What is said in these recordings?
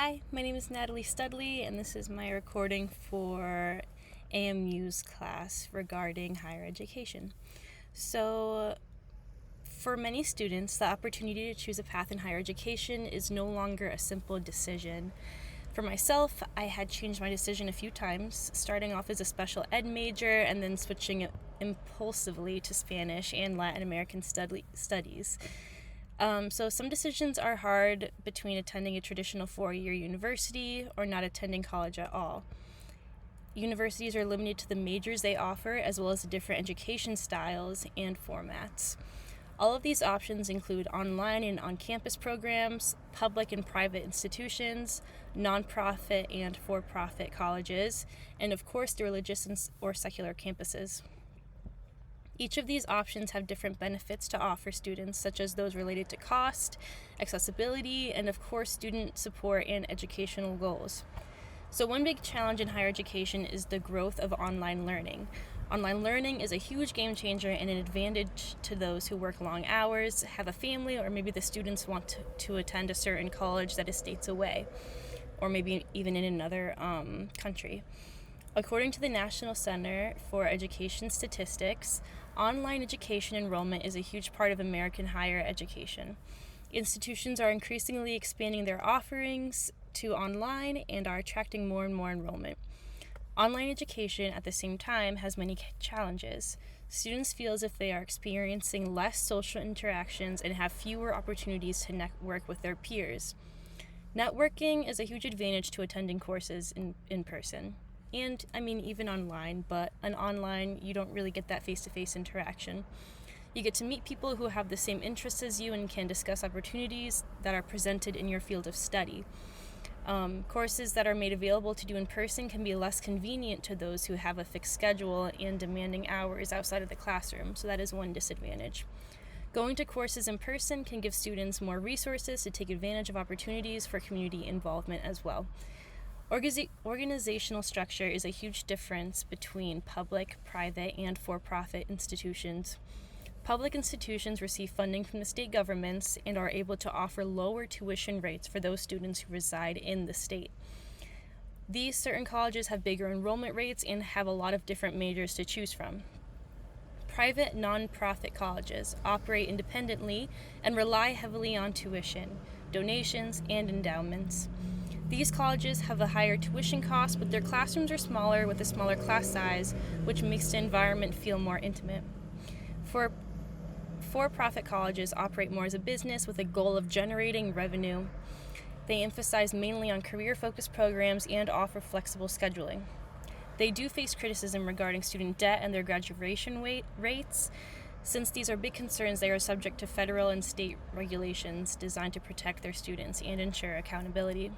Hi, my name is Natalie Studley, and this is my recording for AMU's class regarding higher education. So, for many students, the opportunity to choose a path in higher education is no longer a simple decision. For myself, I had changed my decision a few times, starting off as a special ed major and then switching impulsively to Spanish and Latin American studies. So some decisions are hard between attending a traditional four-year university or not attending college at all. Universities are limited to the majors they offer, as well as the different education styles and formats. All of these options include online and on-campus programs, public and private institutions, nonprofit and for-profit colleges, and of course the religious or secular campuses. Each of these options have different benefits to offer students, such as those related to cost, accessibility, and of course student support and educational goals. So one big challenge in higher education is the growth of online learning. Online learning is a huge game changer and an advantage to those who work long hours, have a family, or maybe the students want to attend a certain college that is states away, or maybe even in another country. According to the National Center for Education Statistics, online education enrollment is a huge part of American higher education. Institutions are increasingly expanding their offerings to online and are attracting more and more enrollment. Online education at the same time has many challenges. Students feel as if they are experiencing less social interactions and have fewer opportunities to network with their peers. Networking is a huge advantage to attending courses in person. And even online, but online you don't really get that face-to-face interaction. You get to meet people who have the same interests as you and can discuss opportunities that are presented in your field of study. Courses that are made available to do in person can be less convenient to those who have a fixed schedule and demanding hours outside of the classroom, so that is one disadvantage. Going to courses in person can give students more resources to take advantage of opportunities for community involvement as well. Organizational structure is a huge difference between public, private, and for-profit institutions. Public institutions receive funding from the state governments and are able to offer lower tuition rates for those students who reside in the state. These certain colleges have bigger enrollment rates and have a lot of different majors to choose from. Private nonprofit colleges operate independently and rely heavily on tuition, donations, and endowments. These colleges have a higher tuition cost, but their classrooms are smaller with a smaller class size, which makes the environment feel more intimate. For-profit colleges operate more as a business with a goal of generating revenue. They emphasize mainly on career-focused programs and offer flexible scheduling. They do face criticism regarding student debt and their graduation rates. Since these are big concerns, they are subject to federal and state regulations designed to protect their students and ensure accountability.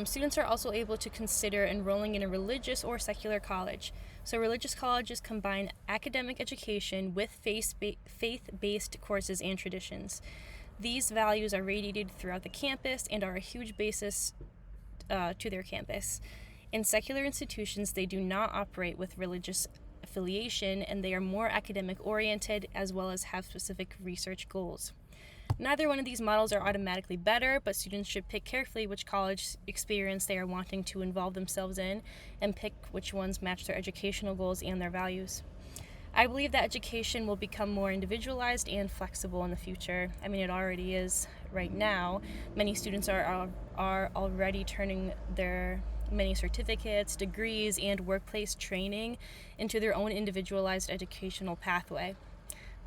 Students are also able to consider enrolling in a religious or secular college. So religious colleges combine academic education with faith-based courses and traditions. These values are radiated throughout the campus and are a huge basis to their campus. In secular institutions, they do not operate with religious affiliation, and they are more academic-oriented as well as have specific research goals. Neither one of these models are automatically better, but students should pick carefully which college experience they are wanting to involve themselves in and pick which ones match their educational goals and their values. I believe that education will become more individualized and flexible in the future. It already is right now. Many students are already turning their many certificates, degrees, and workplace training into their own individualized educational pathway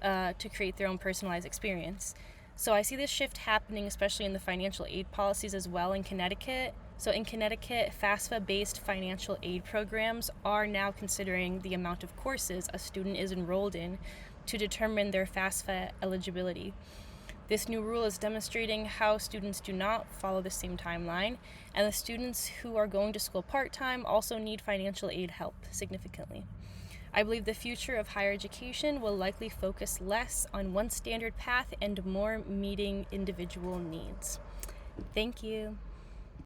to create their own personalized experience. So I see this shift happening, especially in the financial aid policies as well in Connecticut. So in Connecticut, FAFSA-based financial aid programs are now considering the amount of courses a student is enrolled in to determine their FAFSA eligibility. This new rule is demonstrating how students do not follow the same timeline, and the students who are going to school part-time also need financial aid help significantly. I believe the future of higher education will likely focus less on one standard path and more meeting individual needs. Thank you.